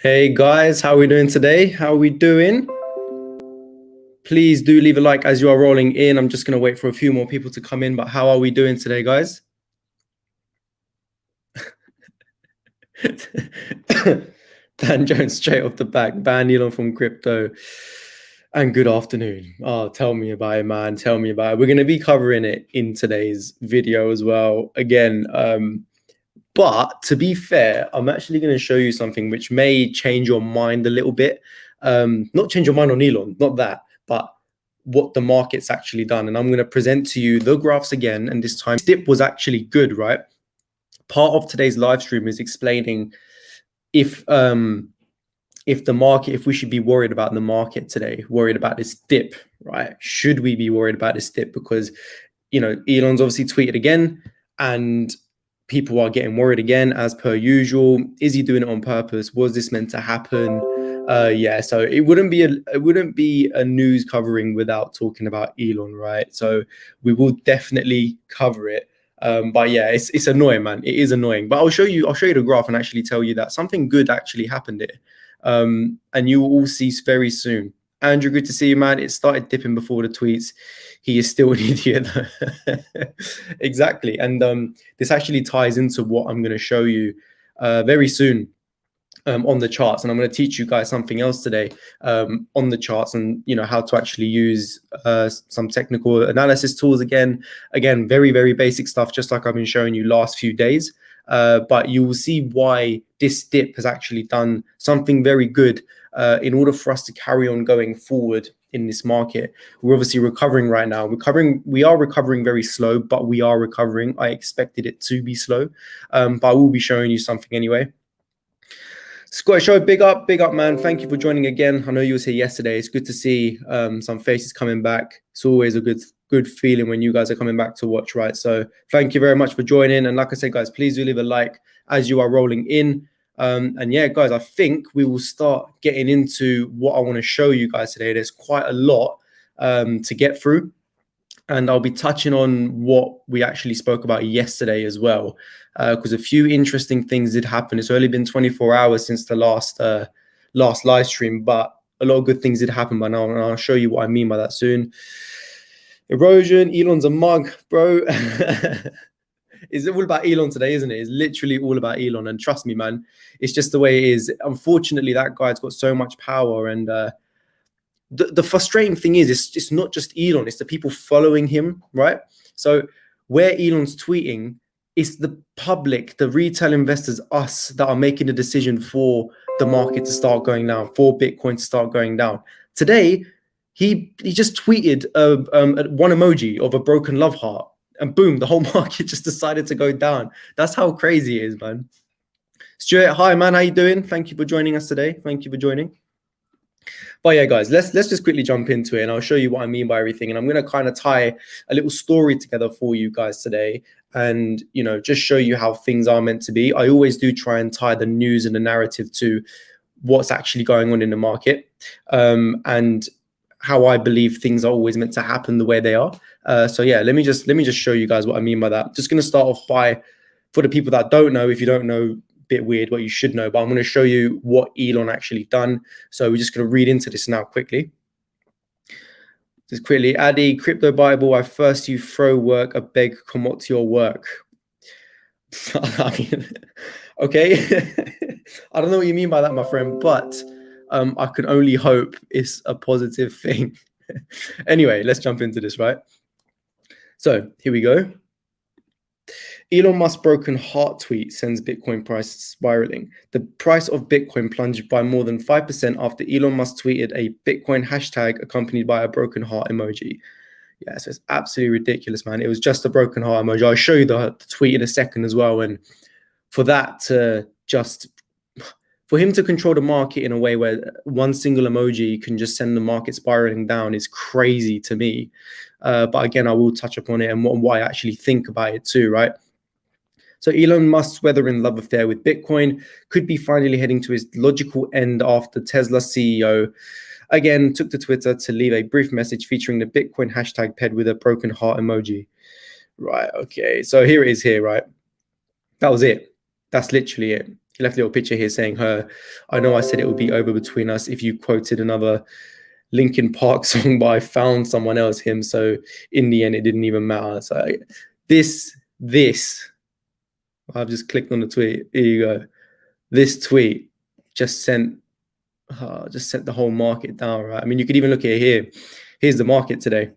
Hey guys, how are we doing today? How are we doing? Please do leave a like as you are rolling in. I'm just going to wait for a few more people to come in, but how are we doing today, guys? Dan Jones straight off the back, ban Elon from crypto. And good afternoon. Oh, tell me about it, man. Tell me about it. We're going to be covering it in today's video as well. Again, but to be fair, I'm actually going to show you something which may change your mind a little bit. Not change your mind on Elon, not that, but what the market's actually done. And I'm going to present to you the graphs again. And this time, dip was actually good, right? Part of today's live stream is explaining if the market, if we should be worried about the market today, worried about this dip, right? Should we be worried about this dip? Because, you know, Elon's obviously tweeted again and people are getting worried again as per usual. Is he doing it on purpose? Was this meant to happen? Yeah, so it wouldn't be a news covering without talking about Elon, right? So we will definitely cover it. But yeah, it's annoying, man. It is annoying. But I'll show you the graph and actually tell you that something good actually happened here. And you will all see very soon. Andrew, good to see you, man. It started dipping before the tweets. He is still an idiot. Exactly. And this actually ties into what I'm going to show you very soon on the charts. And I'm going to teach you guys something else today on the charts and, you know, how to actually use some technical analysis tools again. Again, very, very basic stuff, just like I've been showing you last few days. But you will see why this dip has actually done something very good in order for us to carry on going forward in this market. We're obviously recovering right now. We are recovering very slow, but we are recovering. I expected it to be slow, but I will be showing you something anyway. Scott Show, big up, man. Thank you for joining again. I know you was here yesterday. It's good to see some faces coming back. It's always a good feeling when you guys are coming back to watch, right? So thank you very much for joining. And like I said, guys, please do leave a like as you are rolling in. And yeah, guys, I think we will start getting into what I want to show you guys today. There's quite a lot to get through. And I'll be touching on what we actually spoke about yesterday as well, because a few interesting things did happen. It's only been 24 hours since the last live stream, but a lot of good things did happen by now, and I'll show you what I mean by that soon. Erosion, Elon's a mug, bro. It's all about Elon today, isn't it? It's literally all about Elon, and trust me, man, it's just the way it is. Unfortunately, that guy's got so much power, and the frustrating thing is it's not just Elon, it's the people following him, right? So where Elon's tweeting, it's the public, the retail investors, us, that are making the decision for the market to start going down, for Bitcoin to start going down. Today, he just tweeted one emoji of a broken love heart, and boom, the whole market just decided to go down. That's how crazy it is, man. Stuart, hi, man. How you doing? Thank you for joining us today. Thank you for joining. But yeah, guys, let's just quickly jump into it, and I'll show you what I mean by everything. And I'm going to kind of tie a little story together for you guys today, and, you know, just show you how things are meant to be. I always do try and tie the news and the narrative to what's actually going on in the market, and how I believe things are always meant to happen the way they are. So yeah, let me just show you guys what I mean by that. Just going to start off by, for the people that don't know, if you don't know, bit weird what you should know, but I'm going to show you what Elon actually done. So we're just going to read into this now quickly. Just quickly, Addy, Cryptobible, I first you throw work, I beg, come up to your work. I mean, okay. I don't know what you mean by that, my friend, but I can only hope it's a positive thing. Anyway, let's jump into this, right? So here we go. Elon Musk broken heart tweet sends Bitcoin price spiraling. The price of Bitcoin plunged by more than 5% after Elon Musk tweeted a Bitcoin hashtag accompanied by a broken heart emoji. Yeah, so it's absolutely ridiculous, man. It was just a broken heart emoji. I'll show you the tweet in a second as well. And for that to just, for him to control the market in a way where one single emoji can just send the market spiraling down is crazy to me. But again, I will touch upon it and what I actually think about it too, right? So Elon Musk's weathering love affair with Bitcoin could be finally heading to its logical end after Tesla CEO again took to Twitter to leave a brief message featuring the Bitcoin hashtag paired with a broken heart emoji. Right, okay, so here it is here, right? That was it. That's literally it. He left a little picture here saying, "Her, I know I said it would be over between us if you quoted another Linkin Park song, but I found someone else, him. So in the end, it didn't even matter." So this, I've just clicked on the tweet. Here you go. This tweet just sent the whole market down, right? I mean, you could even look at it here. Here's the market today.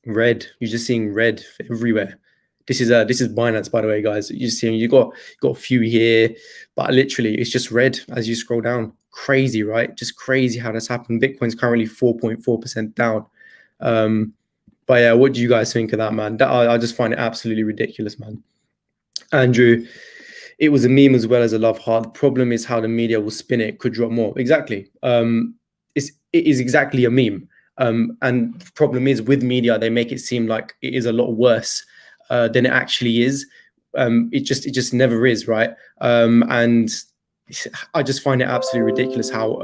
Red. You're just seeing red everywhere. This is Binance, by the way, guys. You're seeing you got a few here, but literally it's just red as you scroll down. Crazy, right? Just crazy how that's happened. Bitcoin's currently 4.4% down. But yeah, what do you guys think of that, man? I just find it absolutely ridiculous, man. Andrew, it was a meme as well as a love heart. The problem is how the media will spin it. Could drop more. Exactly. It is exactly a meme. And the problem is with media, they make it seem like it is a lot worse than it actually is. It just never is, right? And I just find it absolutely ridiculous how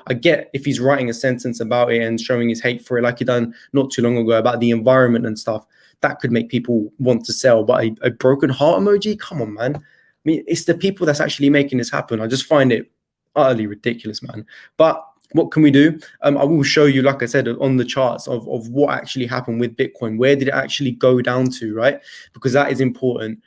I get if he's writing a sentence about it and showing his hate for it, like he done not too long ago about the environment and stuff, that could make people want to sell. But a broken heart emoji, come on, man. I mean, it's the people that's actually making this happen. I just find it utterly ridiculous, man. But what can we do? I will show you, like I said, on the charts of what actually happened with Bitcoin. Where did it actually go down to, right? Because that is important.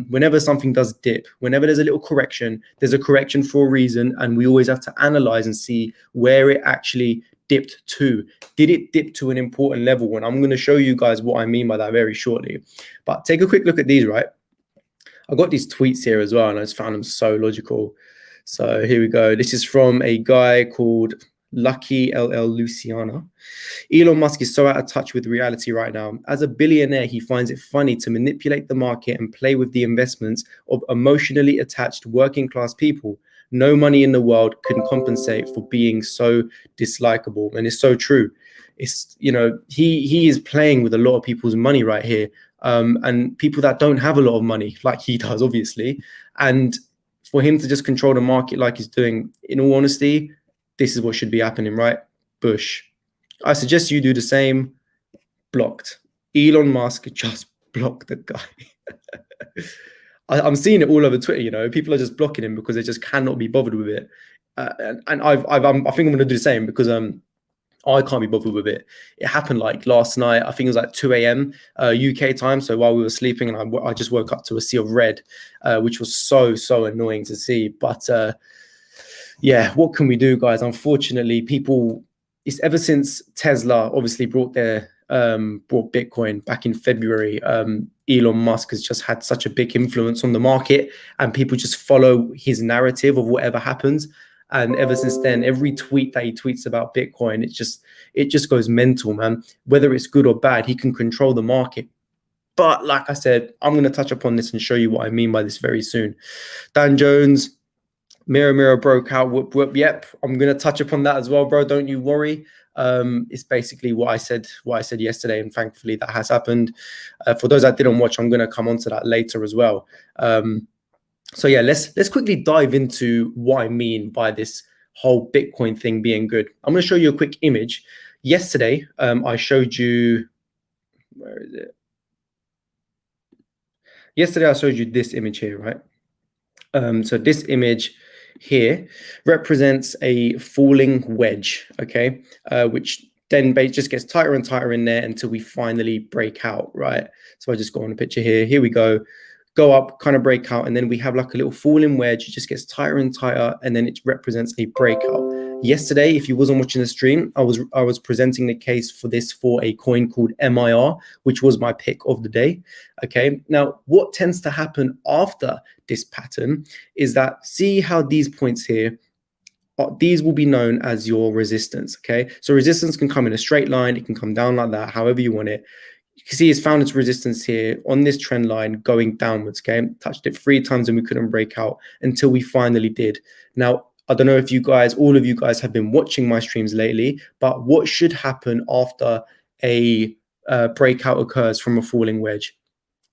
Whenever something does dip, whenever there's a little correction, there's a correction for a reason. And we always have to analyze and see where it actually dipped to. Did it dip to an important level? And I'm going to show you guys what I mean by that very shortly. But take a quick look at these, right? I got these tweets here as well, and I just found them so logical. So here we go. This is from a guy called Lucky LL Luciana. Elon Musk is so out of touch with reality right now. As a billionaire, he finds it funny to manipulate the market and play with the investments of emotionally attached working class people. No money in the world can compensate for being so dislikable. And it's so true. It's, you know, he is playing with a lot of people's money right here. And people that don't have a lot of money, like he does, obviously. And for him to just control the market like he's doing, in all honesty, this is what should be happening, right? Bush. I suggest you do the same. Blocked. Elon Musk just blocked the guy. I'm seeing it all over Twitter, you know. People are just blocking him because they just cannot be bothered with it. And I think I'm going to do the same because I can't be bothered with it. It happened like last night. I think it was like 2 a.m. UK time. So while we were sleeping, and I just woke up to a sea of red, which was so annoying to see. But yeah, what can we do, guys? Unfortunately, it's ever since Tesla obviously brought Bitcoin back in February. Elon Musk has just had such a big influence on the market, and people just follow his narrative of whatever happens. And ever since then, every tweet that he tweets about Bitcoin, it just goes mental, man. Whether it's good or bad, he can control the market. But like I said, I'm going to touch upon this and show you what I mean by this very soon. Dan Jones, Mirror broke out. Whoop whoop. Yep, I'm going to touch upon that as well, bro. Don't you worry. It's basically what I said yesterday, and thankfully that has happened. For those that didn't watch, I'm going to come on to that later as well. So yeah, let's quickly dive into what I mean by this whole Bitcoin thing being good. I'm going to show you a quick image. Yesterday, I showed you, where is it? Yesterday, I showed you this image here, right? So this image here represents a falling wedge, okay, which then just gets tighter and tighter in there until we finally break out, right? So I just go on a picture here. Here we go. Go up, kind of break out, and then we have like a little falling wedge. It just gets tighter and tighter, and then it represents a breakout. Yesterday, if you wasn't watching the stream, I was presenting the case for this for a coin called MIR, which was my pick of the day. Okay, now what tends to happen after this pattern is that, see how these points here, these will be known as your resistance. Okay, so resistance can come in a straight line, it can come down like that, however you want it. You can see it's found its resistance here on this trend line going downwards, okay? Touched it 3 times and we couldn't break out until we finally did. Now, I don't know if all of you guys have been watching my streams lately, but what should happen after a breakout occurs from a falling wedge?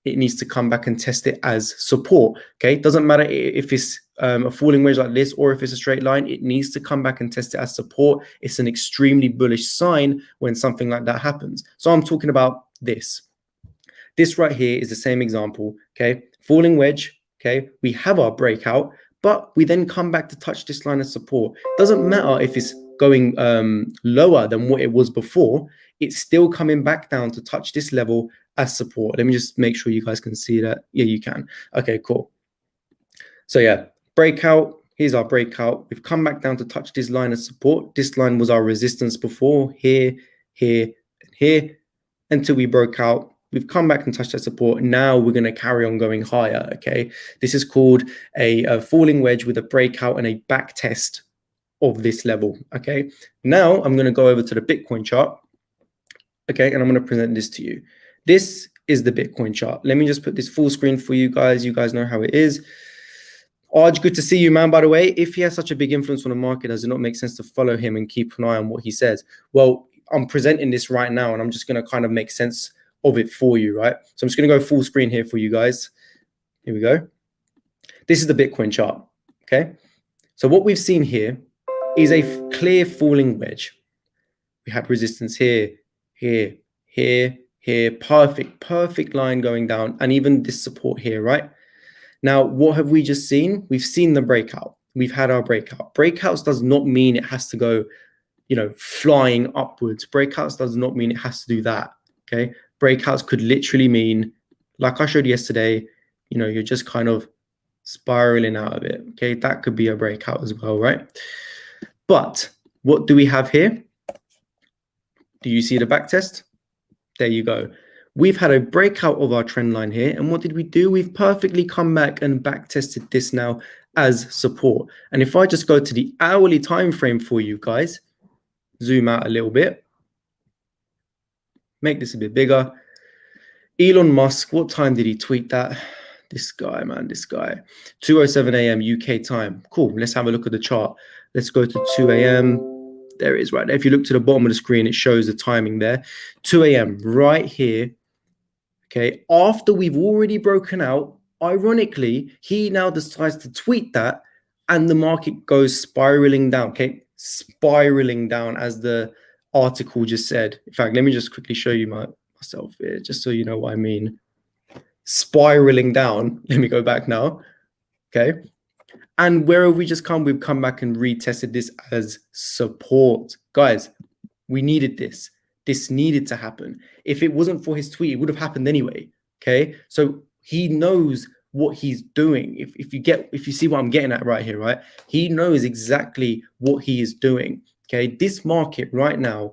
It needs to come back and test it as support, okay? It doesn't matter if it's a falling wedge like this or if it's a straight line, it needs to come back and test it as support. It's an extremely bullish sign when something like that happens. So I'm talking about this right here is the same example, okay? Falling wedge, okay? We have our breakout, but we then come back to touch this line of support. Doesn't matter if it's going lower than what it was before, it's still coming back down to touch this level as support. Let me just make sure you guys can see that. Yeah, you can. Okay, cool. So yeah, breakout. Here's our breakout. We've come back down to touch this line of support. This line was our resistance before, here, here, and here, until we broke out. We've come back and touched that support. Now we're going to carry on going higher, okay? This is called a falling wedge with a breakout and a back test of this level, okay? Now I'm going to go over to the Bitcoin chart, okay? And I'm going to present this to you. This is the Bitcoin chart. Let me just put this full screen for you guys. You guys know how it is. Arj, good to see you, man. By the way, if he has such a big influence on the market, does it not make sense to follow him and keep an eye on what he says? Well, I'm presenting this right now, and I'm just going to kind of make sense of it for you, right? So I'm just going to go full screen here for you guys. Here we go. This is the Bitcoin chart, okay? So what we've seen here is a clear falling wedge. We had resistance here, here, here, here. Perfect line going down, and even this support here, right? Now, what have we just seen? We've seen the breakout. We've had our breakout. Breakouts does not mean it has to go, you know, flying upwards. Breakouts does not mean it has to do that, okay? Breakouts could literally mean, like I showed yesterday, you know, you're just kind of spiraling out of it, okay? That could be a breakout as well, right? But what do we have here? Do you see the back test? There you go. We've had a breakout of our trend line here. And what did we do? We've perfectly come back and back tested this now as support. And if I just go to the hourly time frame for you guys, zoom out a little bit, make this a bit bigger. Elon Musk, what time did he tweet that? This guy, man, this guy. 2:07 a.m. UK time. Cool. Let's have a look at the chart. Let's go to 2 a.m. There it is right there. If you look to the bottom of the screen, it shows the timing there. 2 a.m. right here. Okay, after we've already broken out, ironically, he now decides to tweet that and the market goes spiraling down, okay? Spiraling down, as the article just said. In fact, let me just quickly show you myself here, just so you know what I mean. Spiraling down. Let me go back now, okay? And where have we just come? We've come back and retested this as support. Guys, we needed this. This needed to happen. If it wasn't for his tweet, it would have happened anyway. Okay, so he knows what he's doing. If you see what I'm getting at right here, right? He knows exactly what he is doing. Okay, this market right now,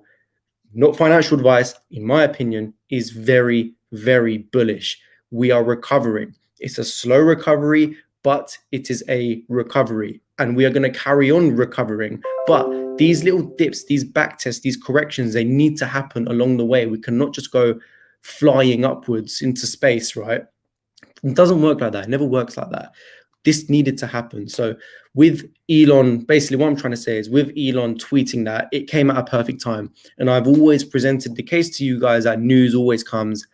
not financial advice, in my opinion, is very, very bullish. We are recovering. It's a slow recovery, but it is a recovery, and we are going to carry on recovering. But these little dips, these back tests, these corrections, they need to happen along the way. We cannot just go flying upwards into space, right? It doesn't work like that. It never works like that. This needed to happen. So with Elon, basically what I'm trying to say is with Elon tweeting that, it came at a perfect time. And I've always presented the case to you guys that news always comes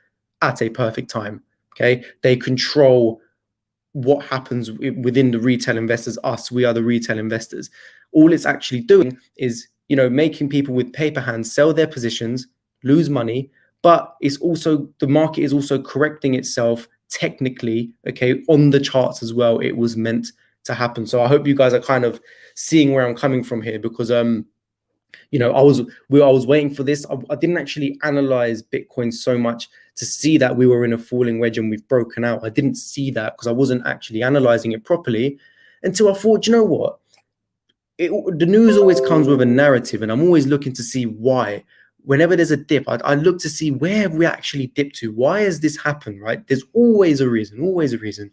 at a perfect time, okay? They control what happens within the retail investors, us, we are the retail investors. All it's actually doing is, you know, making people with paper hands sell their positions, lose money, but it's also, the market is also correcting itself technically, okay, on the charts as well. It was meant to happen. So I hope you guys are kind of seeing where I'm coming from here, because you know, I was waiting for this. I didn't actually analyze Bitcoin so much to see that we were in a falling wedge and we've broken out. I didn't see that because I wasn't actually analyzing it properly until I thought, you know what? The news always comes with a narrative, and I'm always looking to see why. Whenever there's a dip, I look to see where have we actually dipped to. Why has this happened, right? There's always a reason, always a reason.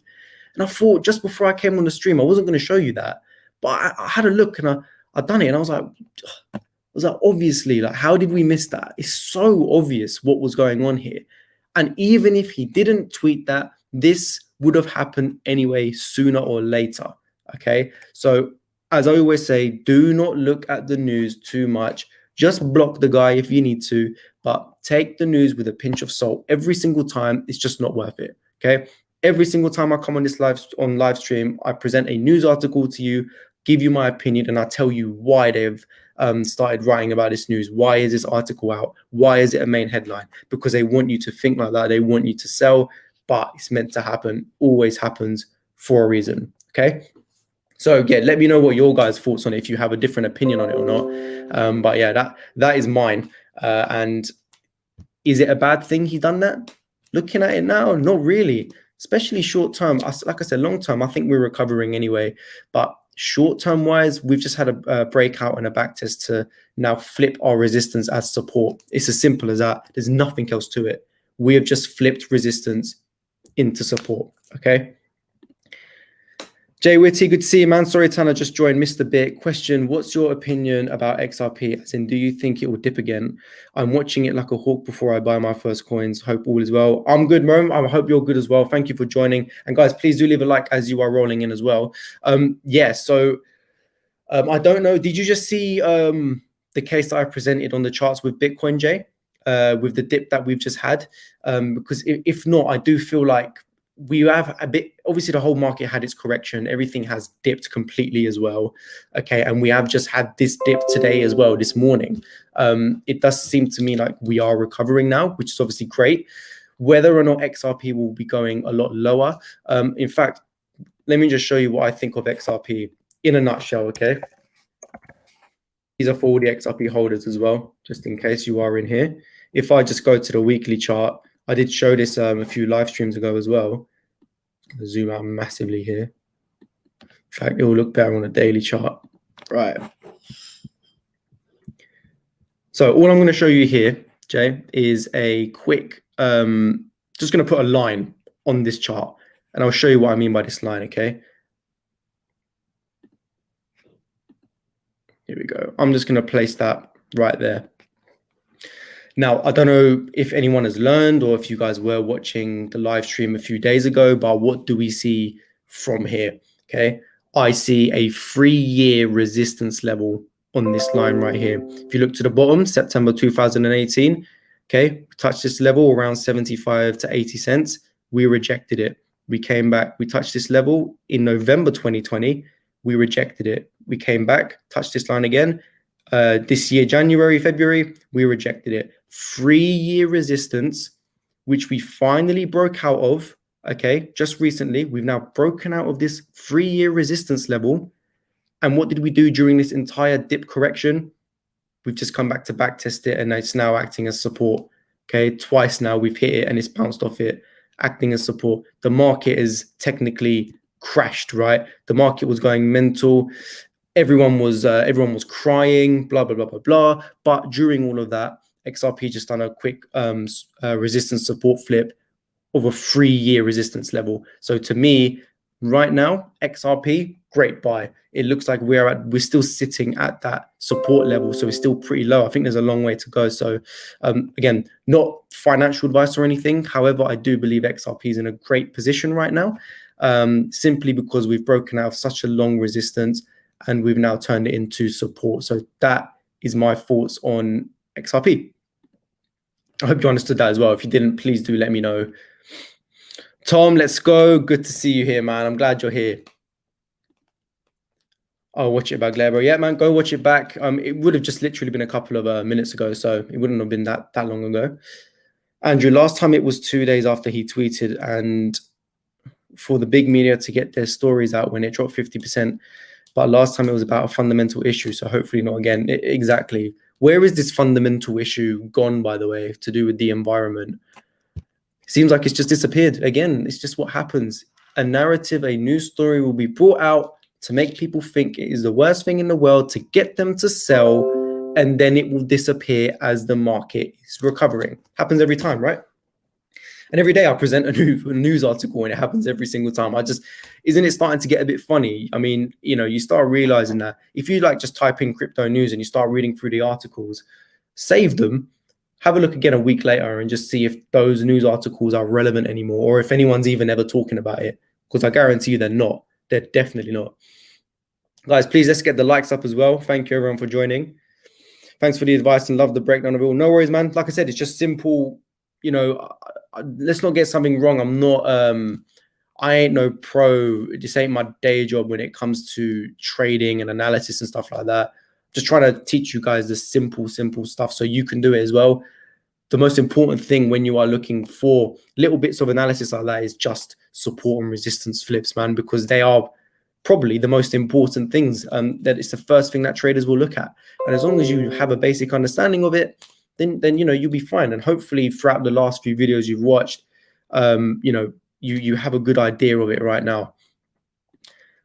And I thought just before I came on the stream, I wasn't going to show you that, but I had a look and I done it, and I was like, obviously, like, how did we miss that? It's so obvious what was going on here. And even if he didn't tweet that, this would have happened anyway, sooner or later. Okay. So as I always say, do not look at the news too much. Just block the guy if you need to, but take the news with a pinch of salt. Every single time, it's just not worth it. Okay. Every single time I come on this live stream, I present a news article to you, give you my opinion, and I tell you why they've started writing about this news. Why is this article out? Why is it a main headline? Because they want you to think like that. They want you to sell, but it's meant to happen. Always happens for a reason. Okay. So yeah, let me know what your guys' thoughts on it, if you have a different opinion on it or not. But yeah, that is mine. And is it a bad thing he done that? Looking at it now, not really. Especially short term. Like I said, long term, I think we're recovering anyway. But short term wise, we've just had a breakout and a back test to now flip our resistance as support. It's as simple as that. There's nothing else to it. We have just flipped resistance into support. Okay. Jay Whitty, good to see you, man. Sorry, Tanner just joined, missed a bit. Question, what's your opinion about XRP? As in, do you think it will dip again? I'm watching it like a hawk before I buy my first coins. Hope all is well. I'm good, Mo. I hope you're good as well. Thank you for joining. And guys, please do leave a like as you are rolling in as well. Yeah, so I don't know. Did you just see the case that I presented on the charts with Bitcoin, Jay? With the dip that we've just had? Because if not, I do feel like we have a bit, obviously the whole market had its correction. Everything has dipped completely as well. Okay. And we have just had this dip today as well, this morning. It does seem to me like we are recovering now, which is obviously great. Whether or not XRP will be going a lot lower. In fact, let me just show you what I think of XRP in a nutshell. Okay. These are for all the XRP holders as well, just in case you are in here. If I just go to the weekly chart, I did show this a few live streams ago as well. Zoom out massively here. In fact, it will look better on a daily chart. Right. So all I'm going to show you here, Jay, is a quick, just going to put a line on this chart, and I'll show you what I mean by this line, okay? Here we go. I'm just going to place that right there. Now, I don't know if anyone has learned or if you guys were watching the live stream a few days ago, but what do we see from here? Okay, I see a 3-year resistance level on this line right here. If you look to the bottom, September 2018, okay, we touched this level around 75 to 80 cents. We rejected it. We came back. We touched this level in November 2020. We rejected it. We came back, touched this line again. This year, January, February, we rejected it. 3-year resistance, which we finally broke out of, okay, just recently. We've now broken out of this 3-year resistance level. And what did we do during this entire dip correction? We've just come back to back test it, and it's now acting as support. Okay, twice now we've hit it and it's bounced off it, acting as support. The market is technically crashed, right? The market was going mental. Everyone was crying, blah, blah, blah, blah, blah. But during all of that, XRP just done a quick resistance support flip of a 3-year resistance level. So to me, right now, XRP, great buy. It looks like we're still sitting at that support level, so it's still pretty low. I think there's a long way to go. So again, not financial advice or anything. However, I do believe XRP is in a great position right now, simply because we've broken out of such a long resistance and we've now turned it into support. So that is my thoughts on XRP. I hope you understood that as well. If you didn't, please do let me know. Tom, let's go. Good to see you here, man. I'm glad you're here. I'll watch it back, Glebo. Yeah, man, go watch it back. It would have just literally been a couple of minutes ago, so it wouldn't have been that long ago. Andrew, last time it was 2 days after he tweeted, and for the big media to get their stories out when it dropped 50%. But last time it was about a fundamental issue, so hopefully not again. Exactly. Where is this fundamental issue gone, by the way, to do with the environment? Seems like it's just disappeared. Again, it's just what happens. A narrative, a news story will be brought out to make people think it is the worst thing in the world, to get them to sell, and then it will disappear as the market is recovering. Happens every time, right? And every day I present a news article and it happens every single time. Isn't it starting to get a bit funny? I mean, you start realizing that if you just type in crypto news and you start reading through the articles, save them, have a look again a week later and just see if those news articles are relevant anymore, or if anyone's even ever talking about it, because I guarantee you they're not. They're definitely not. Guys, please, let's get the likes up as well. Thank you everyone for joining. Thanks for the advice and love the breakdown of it all. No worries, man. Like I said, it's just simple. Let's not get something wrong. I'm not, I ain't no pro. This ain't my day job when it comes to trading and analysis and stuff like that. Just trying to teach you guys the simple stuff so you can do it as well. The most important thing when you are looking for little bits of analysis like that is just support and resistance flips, man, because they are probably the most important things. That it's the first thing that traders will look at. And as long as you have a basic understanding of it, then you know, you'll be fine. And hopefully throughout the last few videos you've watched, you know, you have a good idea of it right now.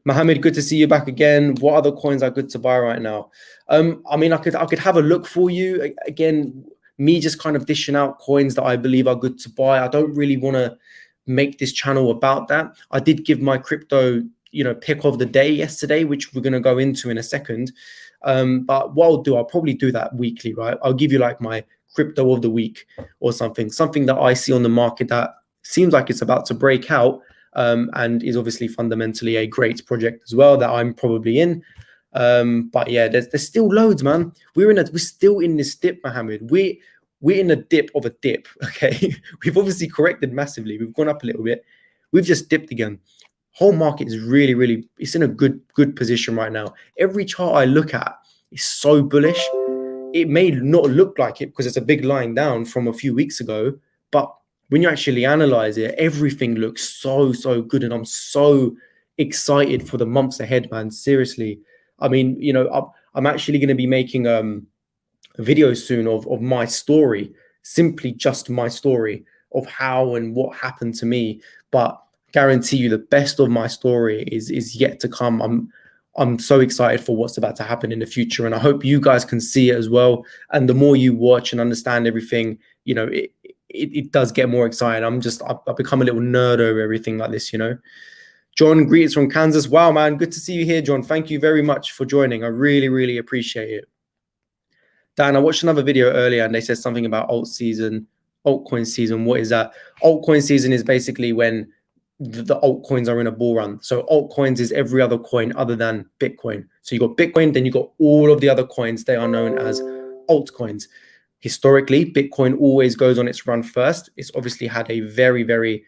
Mohammed, good to see you back again. What other coins are good to buy right now? I mean, I could have a look for you. Again, me just kind of dishing out coins that I believe are good to buy. I don't really want to make this channel about that. I did give my crypto, you know, pick of the day yesterday, which we're going to go into in a second. But what I'll do, I'll probably do that weekly, right? I'll give you like my crypto of the week or something that I see on the market that seems like it's about to break out. And is obviously fundamentally a great project as well that I'm probably in. But yeah, there's still loads, man. We're still in this dip, Mohammed. We're in a dip of a dip. Okay, we've obviously corrected massively. We've gone up a little bit. We've just dipped again. Whole market is really, it's in a good position right now. Every chart I look at is so bullish. It may not look like it because it's a big line down from a few weeks ago, but when you actually analyze it, everything looks so good, and I'm so excited for the months ahead, man. Seriously, I mean, you know, I'm actually going to be making a video soon of my story, simply just my story of how and what happened to me. But guarantee you, the best of my story is yet to come. I'm so excited for what's about to happen in the future, and I hope you guys can see it as well. And the more you watch and understand everything, you know, it does get more exciting. I've become a little nerd over everything like this, you know. John, greetings from Kansas. Wow, man, good to see you here, John. Thank you very much for joining. I really appreciate it. Dan, I watched another video earlier and they said something about altcoin season. What is that? Altcoin season is basically when the altcoins are in a bull run. So altcoins is every other coin other than Bitcoin. So you got Bitcoin, then you got all of the other coins. They are known as altcoins. Historically, Bitcoin always goes on its run first. It's obviously had a very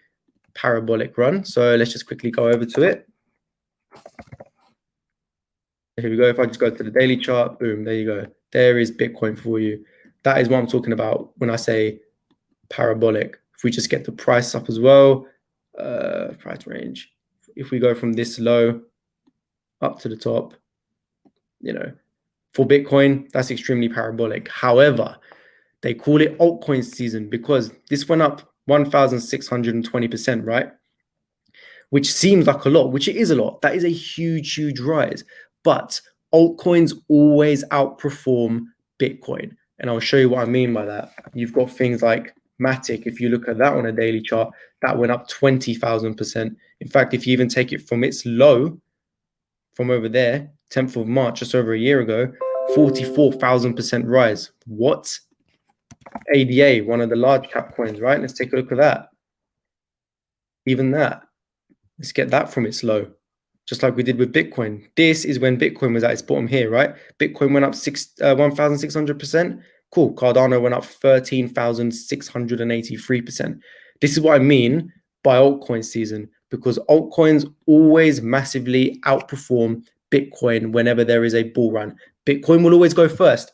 parabolic run. So let's just quickly go over to it. Here we go. If I just go to the daily chart, boom, there you go. There is Bitcoin for you. That is what I'm talking about when I say parabolic. If we just get the price up as well, price range. If we go from this low up to the top, you know, for Bitcoin, that's extremely parabolic. However, they call it altcoin season because this went up 1,620%, right? Which seems like a lot, which it is a lot. That is a huge rise. But altcoins always outperform Bitcoin. And I'll show you what I mean by that. You've got things like Matic. If you look at that on a daily chart, that went up 20,000%. In fact, if you even take it from its low, from over there, 10th of March, just over a year ago, 44,000% rise. What? ADA, one of the large cap coins, right? Let's take a look at that. Even that. Let's get that from its low, just like we did with Bitcoin. This is when Bitcoin was at its bottom here, right? Bitcoin went up 1,600%. Cool. Cardano went up 13,683%. This is what I mean by altcoin season, because altcoins always massively outperform Bitcoin whenever there is a bull run. Bitcoin will always go first.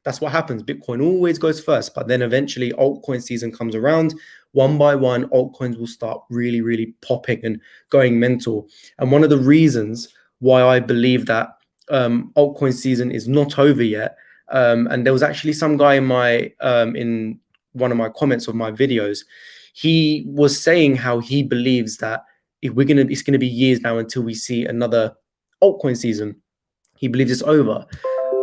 That's what happens. Bitcoin always goes first, but then eventually altcoin season comes around. One by one, altcoins will start really popping and going mental. And one of the reasons why I believe that altcoin season is not over yet, and there was actually some guy in my in one of my comments of my videos, he was saying how he believes that it's gonna be years now until we see another altcoin season. He believes it's over.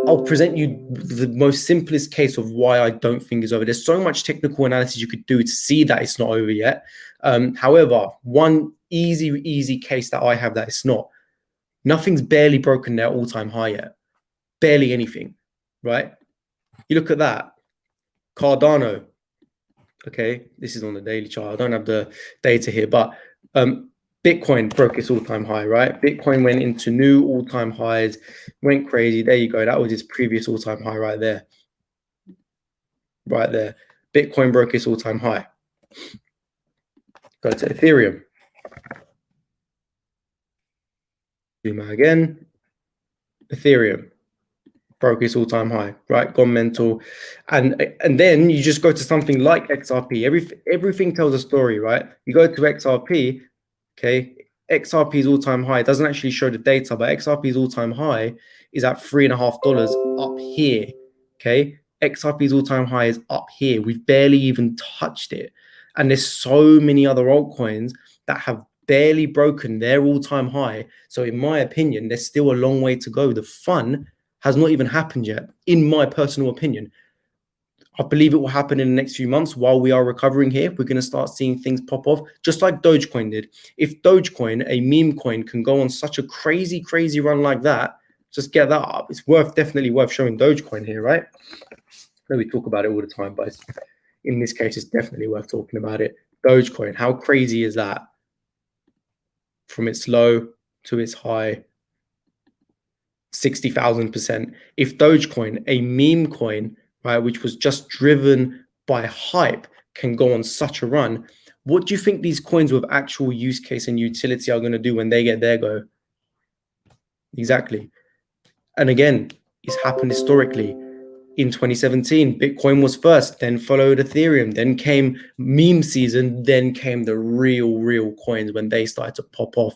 I'll present you the most simplest case of why I don't think it's over. There's so much technical analysis you could do to see that it's not over yet. However, one easy case that I have that it's not. Nothing's barely broken their all-time high yet. Barely anything, right? You look at that. Cardano. Okay, this is on the daily chart. I don't have the data here, but Bitcoin broke its all-time high, right? Bitcoin went into new all-time highs, went crazy. There you go. That was its previous all-time high right there. Right there. Bitcoin broke its all-time high. Go to Ethereum. Zoom out again. Ethereum broke its all-time high, right? Gone mental. And then you just go to something like XRP. Everything tells a story, right? You go to XRP, okay, XRP's all-time high, it doesn't actually show the data, but XRP's all-time high is at $3.50 up here. Okay, XRP's all-time high is up here. We've barely even touched it. And there's so many other altcoins that have barely broken their all-time high. So in my opinion, there's still a long way to go. The fun has not even happened yet, in my personal opinion. I believe it will happen in the next few months while we are recovering here. We're going to start seeing things pop off, just like Dogecoin did. If Dogecoin, a meme coin, can go on such a crazy, crazy run like that, just get that up. It's definitely worth showing Dogecoin here, right? I know we talk about it all the time, but in this case, it's definitely worth talking about it. Dogecoin, how crazy is that? From its low to its high, 60,000%. If Dogecoin, a meme coin, right, which was just driven by hype, can go on such a run, what do you think these coins with actual use case and utility are going to do when they get their go? Exactly. And again, it's happened historically. In 2017, Bitcoin was first, then followed Ethereum, then came meme season, then came the real coins when they started to pop off.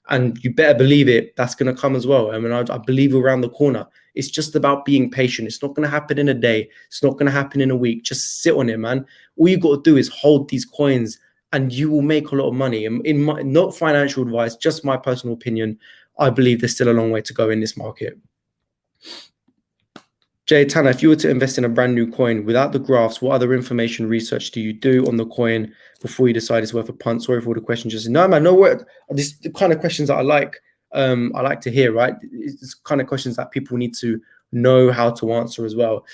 And you better believe it, that's going to come as well. I mean, I believe around the corner. It's just about being patient. It's not going to happen in a day. It's not going to happen in a week. Just sit on it, man. All you got to do is hold these coins and you will make a lot of money. And in my, not financial advice, just my personal opinion, I believe there's still a long way to go in this market. Jay Tanner, if you were to invest in a brand new coin without the graphs, what other information research do you do on the coin before you decide it's worth a punt? Sorry for all the questions. Just no, man, no word. These the kind of questions that I like to hear, right? It's kind of questions that people need to know how to answer as well.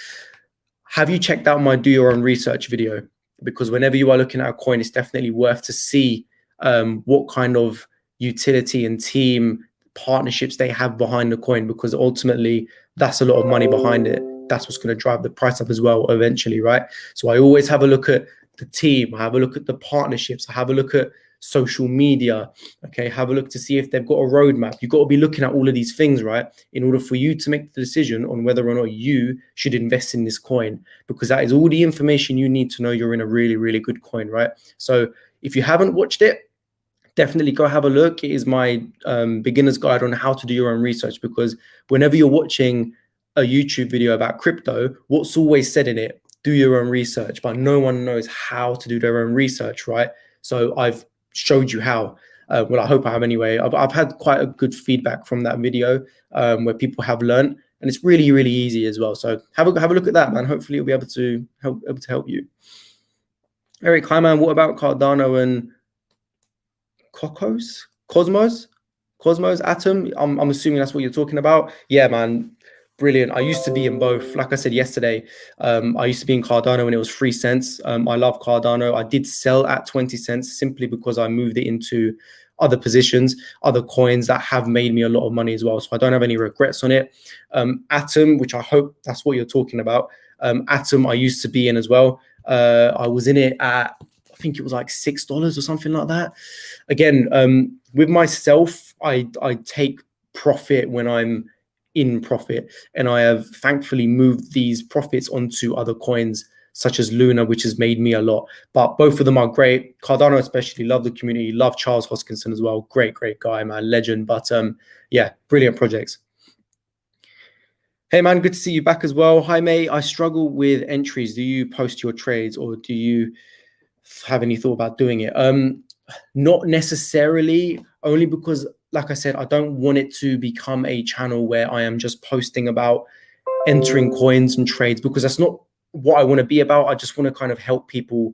Have you checked out my do your own research video? Because whenever you are looking at a coin, it's definitely worth to see what kind of utility and team partnerships they have behind the coin, because ultimately that's a lot of money behind it. That's what's going to drive the price up as well eventually, right? So I always have a look at the team. I have a look at the partnerships. I have a look at social media. Okay, have a look to see if they've got a roadmap. You've got to be looking at all of these things, right, in order for you to make the decision on whether or not you should invest in this coin, because that is all the information you need to know you're in a really good coin, right? So if you haven't watched it, definitely go have a look. It is my beginner's guide on how to do your own research, because whenever you're watching a YouTube video about crypto, what's always said in it, do your own research, but no one knows how to do their own research, right? So I've showed you how. Well, I hope I have anyway. I've had quite a good feedback from that video where people have learned, and it's really easy as well. So have a look at that, man. Hopefully, it'll be able to help you. Eric, hi man. What about Cardano and Cosmos, Atom? I'm assuming that's what you're talking about. Yeah, man, brilliant. I used to be in both. Like I said yesterday, I used to be in Cardano when it was 3 cents. I love Cardano. I did sell at 20 cents simply because I moved it into other positions, other coins that have made me a lot of money as well. So I don't have any regrets on it. Atom, which I hope that's what you're talking about. Atom, I used to be in as well. I was in it at, I think it was like $6 or something like that. Again, with myself, I take profit when I'm in profit, and I have thankfully moved these profits onto other coins such as Luna, which has made me a lot. But both of them are great. Cardano especially, love the community, love Charles Hoskinson as well. Great guy, man, legend. But yeah, brilliant projects. Hey man, good to see you back as well. Hi mate, I struggle with entries. Do you post your trades, or do you have any thought about doing it? Not necessarily, only because, like I said, I don't want it to become a channel where I am just posting about entering coins and trades, because that's not what I want to be about. I just want to kind of help people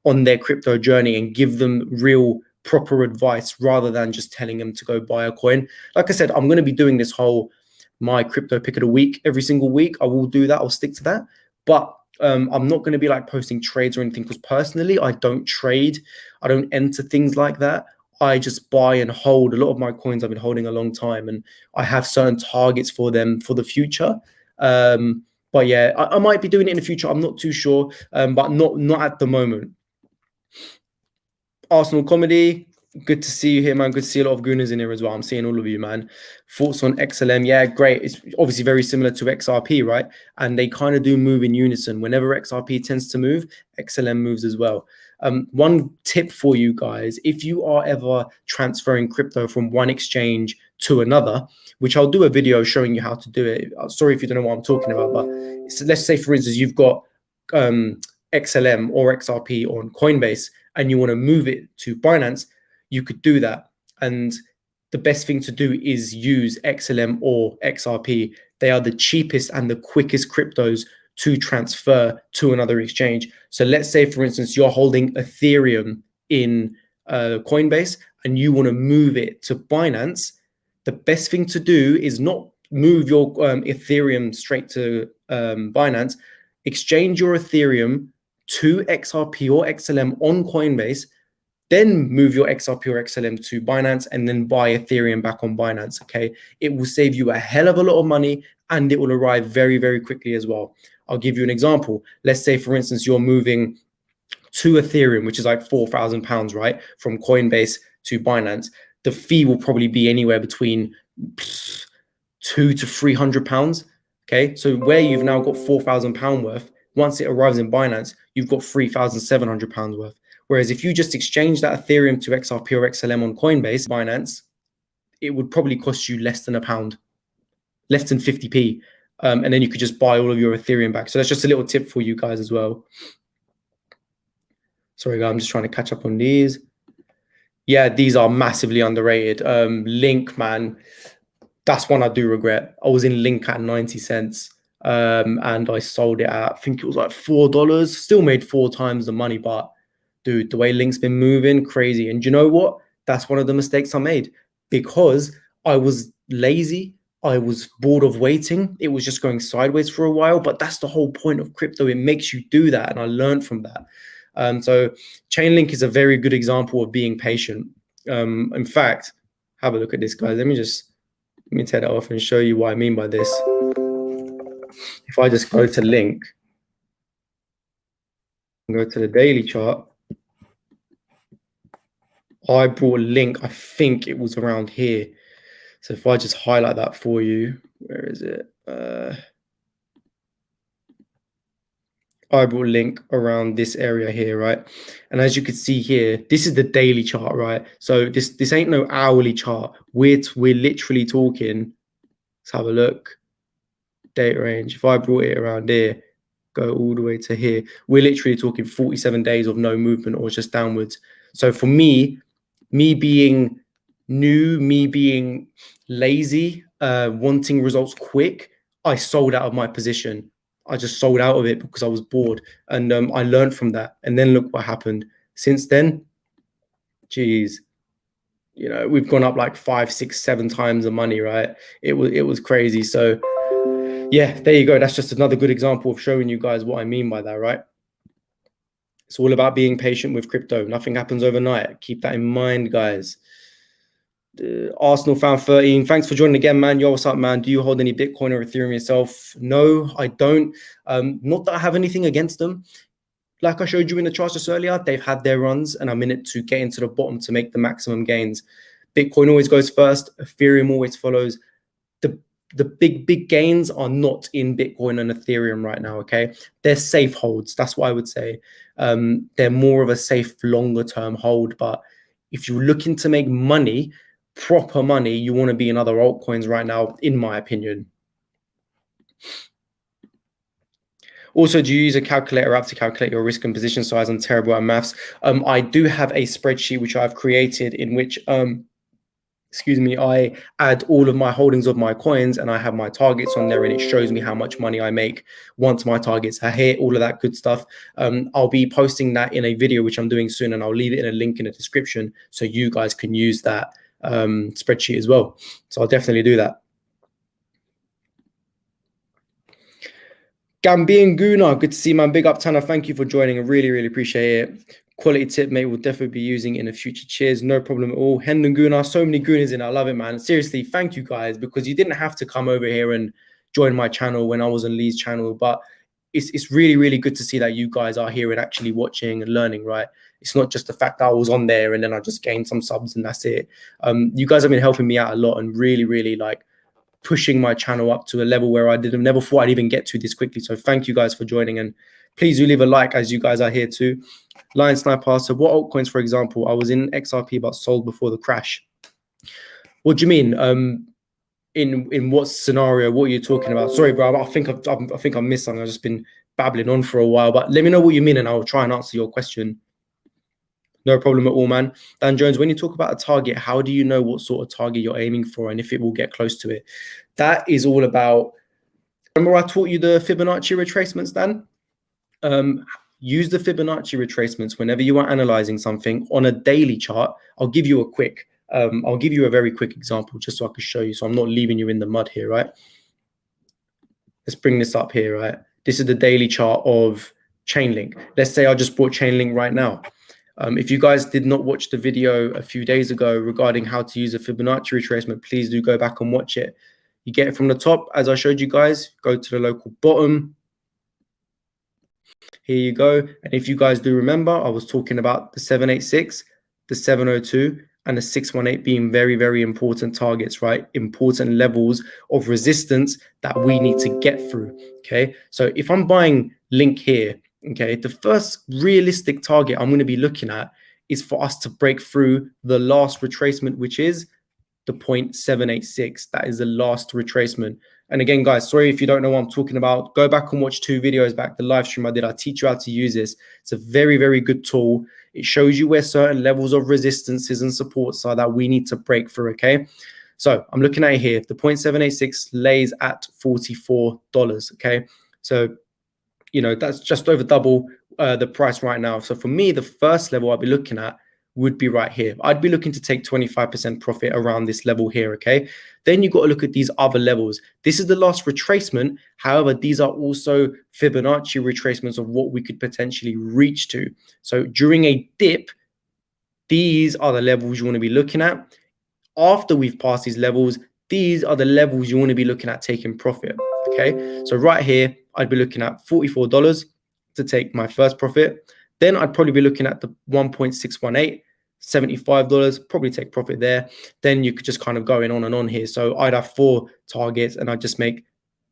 on their crypto journey and give them real proper advice rather than just telling them to go buy a coin. Like I said, I'm going to be doing this whole my crypto pick of the week every single week. I will do that. I'll stick to that. But I'm not going to be like posting trades or anything, because personally, I don't trade. I don't enter things like that. I just buy and hold. A lot of my coins I've been holding a long time, and I have certain targets for them for the future. But yeah, I might be doing it in the future. I'm not too sure, but not at the moment. Arsenal comedy. Good to see you here, man. Good to see a lot of gooners in here as well. I'm seeing all of you, man. Thoughts on XLM? Yeah, great. It's obviously very similar to XRP, right? And they kind of do move in unison. Whenever XRP tends to move, XLM moves as well. One tip for you guys, if you are ever transferring crypto from one exchange to another, which I'll do a video showing you how to do it. Sorry if you don't know what I'm talking about, but let's say, for instance, you've got XLM or XRP on Coinbase and you want to move it to Binance, you could do that. And the best thing to do is use XLM or XRP. They are the cheapest and the quickest cryptos to transfer to another exchange. So let's say, for instance, you're holding Ethereum in Coinbase and you want to move it to Binance. The best thing to do is not move your Ethereum straight to Binance. Exchange your Ethereum to XRP or XLM on Coinbase, then move your XRP or XLM to Binance and then buy Ethereum back on Binance, okay? It will save you a hell of a lot of money and it will arrive very, very quickly as well. I'll give you an example. Let's say, for instance, you're moving to Ethereum, which is like £4,000, right? From Coinbase to Binance. The fee will probably be anywhere between £200 to £300, okay? So where you've now got £4,000 worth, once it arrives in Binance, you've got £3,700 worth. Whereas if you just exchange that Ethereum to XRP or XLM on Coinbase, Binance, it would probably cost you less than £1, less than 50p. And then you could just buy all of your Ethereum back. So that's just a little tip for you guys as well. Sorry, guys, I'm just trying to catch up on these. Yeah, these are massively underrated. Link, man, that's one I do regret. I was in Link at 90 cents. And I sold it at, I think it was like $4. Still made 4 times the money, but dude, the way Link's been moving, crazy. And you know what? That's one of the mistakes I made because I was lazy. I was bored of waiting. It was just going sideways for a while, but that's the whole point of crypto. It makes you do that. And I learned from that. So Chainlink is a very good example of being patient. In fact, have a look at this, guys. Let me take that off and show you what I mean by this. If I just go to Link and go to the daily chart, I brought Link, I think it was around here. So if I just highlight that for you, where is it? I brought Link around this area here, right? And as you can see here, this is the daily chart, right? So this ain't no hourly chart. We're literally talking, let's have a look. Date range. If I brought it around here, go all the way to here, we're literally talking 47 days of no movement or just downwards. So for me being new, me being lazy, wanting results quick, I sold out of my position. I just sold out of it because I was bored, and I learned from that. And then look what happened. Since then, geez, you know, we've gone up like 5, 6, 7 times the money, right? It was crazy. So yeah, there you go. That's just another good example of showing you guys what I mean by that, right? It's all about being patient with crypto. Nothing happens overnight. Keep that in mind, guys. Arsenal fan 13, thanks for joining again, man. Yo, what's up, man? Do you hold any Bitcoin or Ethereum yourself? No, I don't. Not that I have anything against them. Like I showed you in the charts just earlier, they've had their runs, and I'm in it to get into the bottom to make the maximum gains. Bitcoin always goes first. Ethereum always follows. The big gains are not in Bitcoin and Ethereum right now, okay? They're safe holds. That's what I would say. They're more of a safe, longer-term hold. But if you're looking to make money, proper money, you want to be in other altcoins right now, in my opinion. Also, do you use a calculator app to calculate your risk and position size? I'm terrible at maths. I do have a spreadsheet which I've created in which I add all of my holdings of my coins and I have my targets on there, and it shows me how much money I make once my targets are hit, all of that good stuff. I'll be posting that in a video, which I'm doing soon, and I'll leave it in a link in the description so you guys can use that spreadsheet as well. So I'll definitely do that. Gambian Guna, good to see you, man. Big up, Tanner. Thank you for joining. I really, really appreciate it. Quality tip, mate. We'll definitely be using in the future. Cheers. No problem at all. Hendon Guna, so many Gunas in. I love it, man. Seriously, thank you guys, because you didn't have to come over here and join my channel when I was on Lee's channel, but it's really, really good to see that you guys are here and actually watching and learning, right? It's not just the fact that I was on there and then I just gained some subs and that's it. You guys have been helping me out a lot and really, really like pushing my channel up to a level where I never thought I'd even get to this quickly. So thank you guys for joining, and please do leave a like as you guys are here too. Lion Sniper, so what altcoins, for example, I was in XRP but sold before the crash. What do you mean? In what scenario? What are you talking about? Sorry, bro. I think I missed something. I've just been babbling on for a while, but let me know what you mean and I'll try and answer your question. No problem at all, man. Dan Jones, when you talk about a target, how do you know what sort of target you're aiming for and if it will get close to it? That is all about, remember I taught you the Fibonacci retracements, Dan? Use the Fibonacci retracements whenever you are analyzing something on a daily chart. I'll give you a very quick example just so I can show you. So I'm not leaving you in the mud here, right? Let's bring this up here, right? This is the daily chart of Chainlink. Let's say I just bought Chainlink right now. If you guys did not watch the video a few days ago regarding how to use a Fibonacci retracement, please do go back and watch it. You get it from the top, as I showed you guys, go to the local bottom. Here you go. And if you guys do remember, I was talking about the 786, the 702, and the 618 being very, very important targets, right? Important levels of resistance that we need to get through, okay? So if I'm buying Link here, okay, the first realistic target I'm going to be looking at is for us to break through the last retracement, which is the 0.786. That is the last retracement. And again, guys, sorry if you don't know what I'm talking about. Go back and watch 2 videos back, the live stream I did. I teach you how to use this. It's a very, very good tool. It shows you where certain levels of resistances and supports are that we need to break through, okay? So I'm looking at it here. The 0.786 lays at $44, okay? So, you know, that's just over double the price right now. So for me, the first level I'll be looking at would be right here. I'd be looking to take 25% profit around this level here, okay? Then you got to look at these other levels. This is the last retracement. However, these are also Fibonacci retracements of what we could potentially reach to. So during a dip, these are the levels you want to be looking at. After we've passed these levels, these are the levels you want to be looking at taking profit, okay? So right here, I'd be looking at $44 to take my first profit. Then I'd probably be looking at the 1.618, $75, probably take profit there. Then you could just kind of go on and on here. So I'd have 4 targets and I'd just make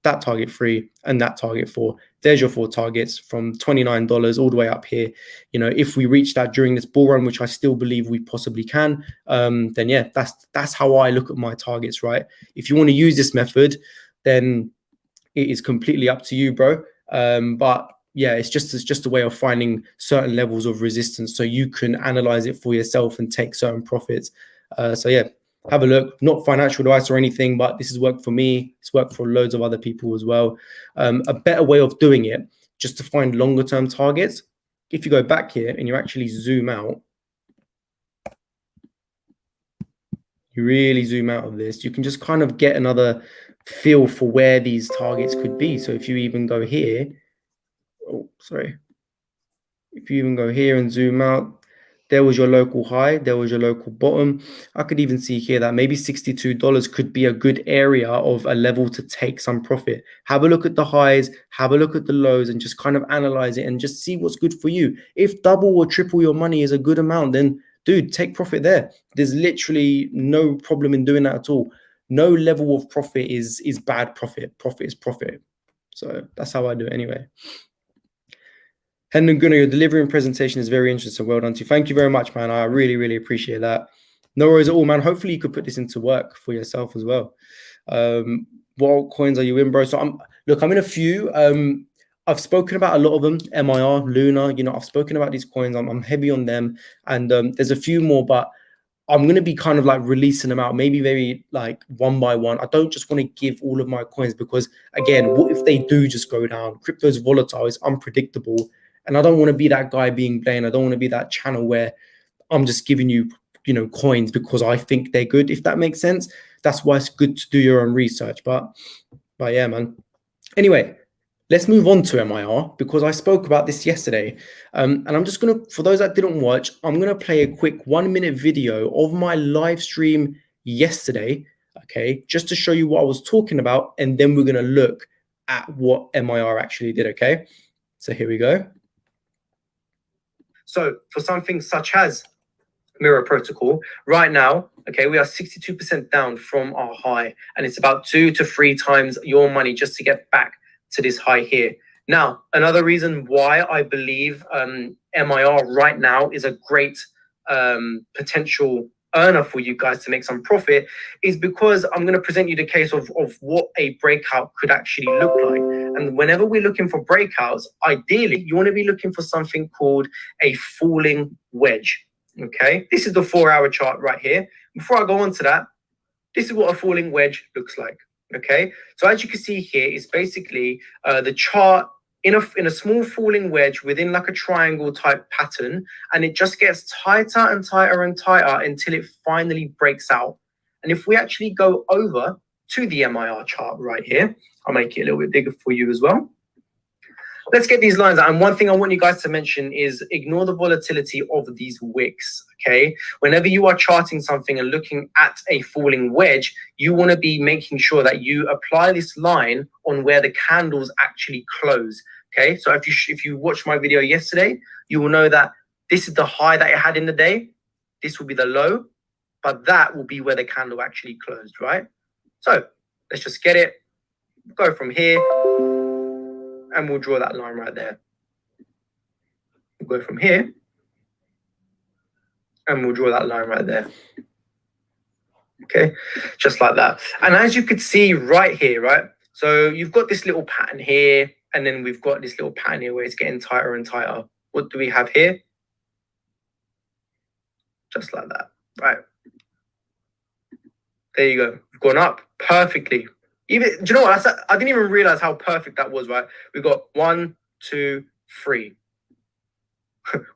that target 3 and that target 4. There's your 4 targets from $29 all the way up here. You know, if we reach that during this bull run, which I still believe we possibly can, then yeah, that's how I look at my targets, right? If you want to use this method, then it is completely up to you, bro. But yeah, it's just a way of finding certain levels of resistance so you can analyze it for yourself and take certain profits. So yeah, have a look. Not financial advice or anything, but this has worked for me. It's worked for loads of other people as well. A better way of doing it, just to find longer term targets. If you go back here and you actually zoom out, you really zoom out of this, you can just kind of get another feel for where these targets could be. So if you even go here, if you even go here and zoom out, there was your local high, there was your local bottom. I could even see here that maybe $62 could be a good area of a level to take some profit. Have a look at the highs, have a look at the lows, and just kind of analyze it and just see what's good for you. If double or triple your money is a good amount, then dude, take profit there. There's literally no problem in doing that at all. No level of profit is bad profit. Profit is profit. So that's how I do it anyway. Hendon Gunnar, your delivery and presentation is very interesting. Well done to you. Thank you very much, man. I really, really appreciate that. No worries at all, man. Hopefully you could put this into work for yourself as well. What coins are you in, bro? So I'm in a few. I've spoken about a lot of them. MIR, Luna, you know, I've spoken about these coins. I'm heavy on them. And there's a few more, but I'm going to be kind of like releasing them out, maybe very like one by one. I don't just want to give all of my coins because, again, what if they do just go down? Crypto is volatile, it's unpredictable. And I don't want to be that guy being blamed. I don't want to be that channel where I'm just giving you, you know, coins because I think they're good, if that makes sense. That's why it's good to do your own research. But yeah, man. Anyway, let's move on to MIR because I spoke about this yesterday. And I'm just going to, for those that didn't watch, I'm going to play a quick 1-minute video of my live stream yesterday, okay, just to show you what I was talking about. And then we're going to look at what MIR actually did, okay? So here we go. So for something such as Mirror Protocol, right now, okay, we are 62% down from our high, and it's about 2 to 3 times your money just to get back to this high here. Now, another reason why I believe MIR right now is a great potential earner for you guys to make some profit is because I'm going to present you the case of what a breakout could actually look like. And whenever we're looking for breakouts, ideally, you want to be looking for something called a falling wedge. Okay, this is the 4-hour chart right here. Before I go on to that, this is what a falling wedge looks like. Okay, so as you can see here, it's basically the chart in a small falling wedge within like a triangle type pattern, and it just gets tighter and tighter and tighter until it finally breaks out. And if we actually go over to the MIR chart right here, I'll make it a little bit bigger for you as well. Let's get these lines out. And one thing I want you guys to mention is ignore the volatility of these wicks, okay? Whenever you are charting something and looking at a falling wedge, you want to be making sure that you apply this line on where the candles actually close, okay? So if you watched my video yesterday, you will know that this is the high that it had in the day. This will be the low, but that will be where the candle actually closed, right? So let's just get it, go from here, and we'll draw that line right there. We'll go from here, and we'll draw that line right there. Okay, just like that. And as you could see right here, right? So you've got this little pattern here, and then we've got this little pattern here where it's getting tighter and tighter. What do we have here? Just like that, right? There you go. We've gone up perfectly. Even, do you know what? I didn't even realize how perfect that was, right? We got 1, 2, 3.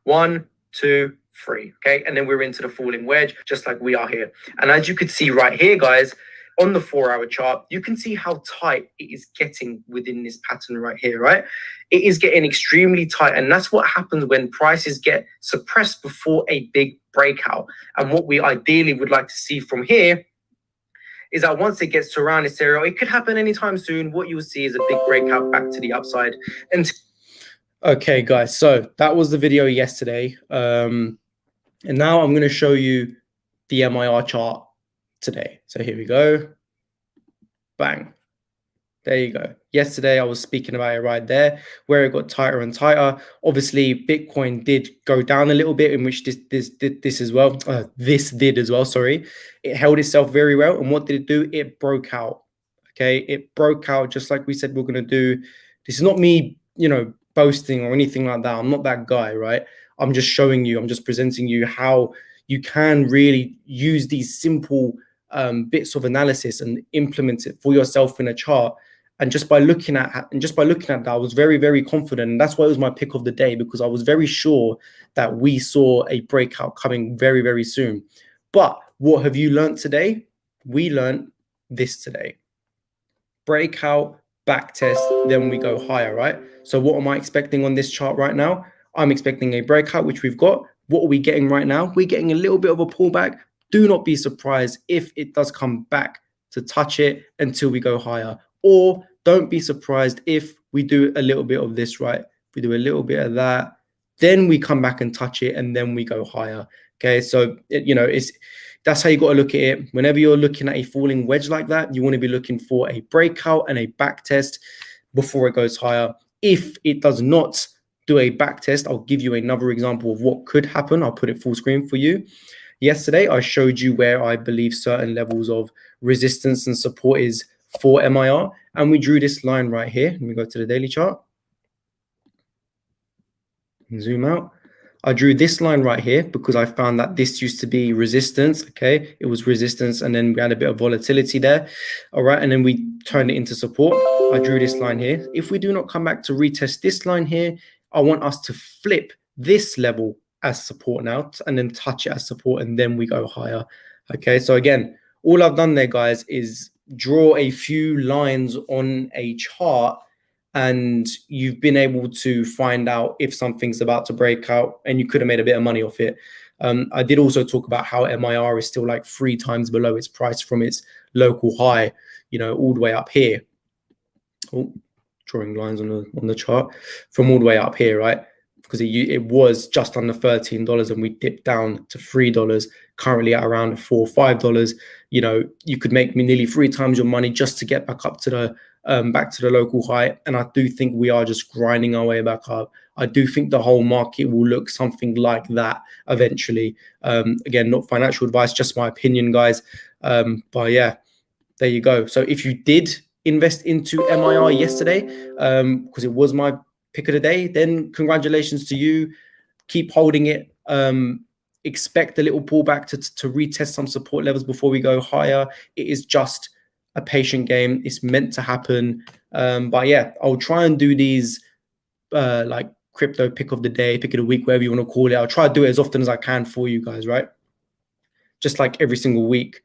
1, 2, 3. Okay, and then we're into the falling wedge, just like we are here. And as you could see right here, guys, on the 4-hour chart, you can see how tight it is getting within this pattern right here, right? It is getting extremely tight, and that's what happens when prices get suppressed before a big breakout. And what we ideally would like to see from here is that once it gets to around this area, it could happen anytime soon. What you will see is a big breakout back to the upside. And okay, guys, so that was the video yesterday. And now I'm going to show you the MIR chart today. So here we go. Bang. There you go. Yesterday, I was speaking about it right there, where it got tighter and tighter. Obviously, Bitcoin did go down a little bit, in which this did as well. Sorry, it held itself very well. And what did it do? It broke out. Okay, it broke out just like we said we're going to do. This is not me, boasting or anything like that. I'm not that guy, right? I'm just showing you. I'm just presenting you how you can really use these simple bits of analysis and implement it for yourself in a chart. And just by looking at that, I was very, very confident. And that's why it was my pick of the day, because I was very sure that we saw a breakout coming very, very soon. But what have you learned today? We learned this today. Breakout, back test, then we go higher, right? So what am I expecting on this chart right now? I'm expecting a breakout, which we've got. What are we getting right now? We're getting a little bit of a pullback. Do not be surprised if it does come back to touch it until we go higher. Or don't be surprised if we do a little bit of this, right? If we do a little bit of that, then we come back and touch it, and then we go higher. Okay, so that's how you got to look at it. Whenever you're looking at a falling wedge like that, you want to be looking for a breakout and a back test before it goes higher. If it does not do a back test, I'll give you another example of what could happen. I'll put it full screen for you. Yesterday, I showed you where I believe certain levels of resistance and support is for MIR, and we drew this line right here. Let me go to the daily chart and zoom out. I drew this line right here because I found that this used to be resistance. Okay, it was resistance, and then we had a bit of volatility there. All right, and then we turned it into support. I drew this line here. If we do not come back to retest this line here, I want us to flip this level as support now, and then touch it as support, and then we go higher. Okay, so again, all I've done there, guys, is draw a few lines on a chart, and you've been able to find out if something's about to break out, and you could have made a bit of money off it. I did also talk about how MIR is still like 3 times below its price from its local high, all the way up here. Oh, drawing lines on the chart from all the way up here, right? Because it was just under $13 and we dipped down to $3, currently at around $4 or $5. You know, you could make nearly 3 times your money just to get back up to the local high. And I do think we are just grinding our way back up. I do think the whole market will look something like that eventually. Again, not financial advice, just my opinion, guys. But yeah, there you go. So if you did invest into MIR yesterday, because it was my pick of the day, then congratulations to you. Keep holding it. Expect a little pullback to retest some support levels before we go higher. It is just a patient game. It's meant to happen. But yeah, I'll try and do these like crypto pick of the day, pick of the week, whatever you want to call it. I'll try to do it as often as I can for you guys, right? Just like every single week.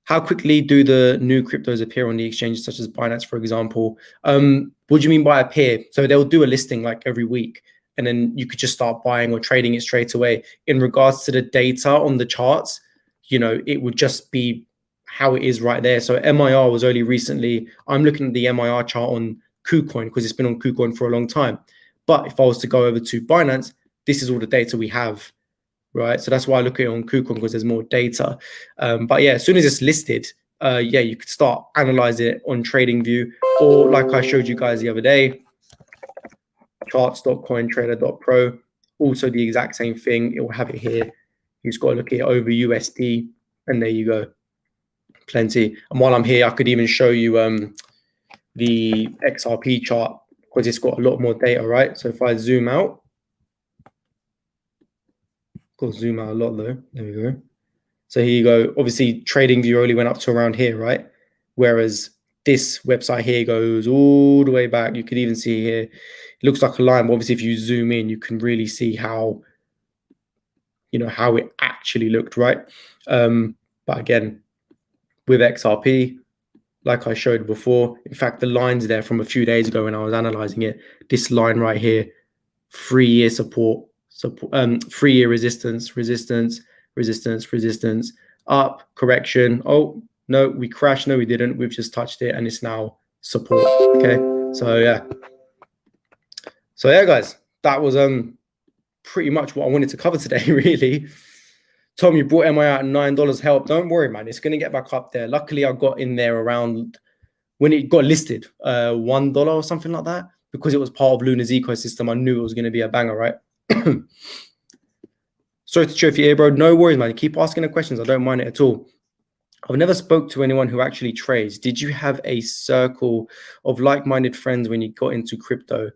How quickly do the new cryptos appear on the exchanges, such as Binance, for example? What do you mean by appear? So they'll do a listing like every week, and then you could just start buying or trading it straight away. In regards to the data on the charts, you know, it would just be how it is right there. So MIR was only recently, I'm looking at the MIR chart on KuCoin because it's been on KuCoin for a long time. But if I was to go over to Binance, this is all the data we have, right? So that's why I look at it on KuCoin, because there's more data. But yeah, as soon as it's listed, yeah, you could start analyze it on TradingView, or like I showed you guys the other day, charts.cointrader.pro, also the exact same thing. It will have it here. You just got to look at it over USD, and there you go. Plenty. And while I'm here, I could even show you the XRP chart, because it's got a lot more data, right? So if I zoom out, got to zoom out a lot though. There we go. So here you go. Obviously, TradingView only went up to around here, right? Whereas this website here goes all the way back. You could even see here, it looks like a line, but obviously if you zoom in, you can really see how, you know, how it actually looked, right? But again, with XRP, like I showed before, in fact, the lines there from a few days ago when I was analyzing it, this line right here, 3-year support, 3-year resistance, up, correction. Oh, no, we crashed. No, we didn't. We've just touched it and it's now support. Okay. So yeah, guys, that was pretty much what I wanted to cover today, really. Tom, you brought MI out at $9. Help. Don't worry, man. It's going to get back up there. Luckily, I got in there around when it got listed, $1 or something like that, because it was part of Luna's ecosystem. I knew it was going to be a banger, right? Sorry to cheer for your ear, bro. No worries, man. Keep asking the questions. I don't mind it at all. I've never spoke to anyone who actually trades. Did you have a circle of like-minded friends when you got into crypto?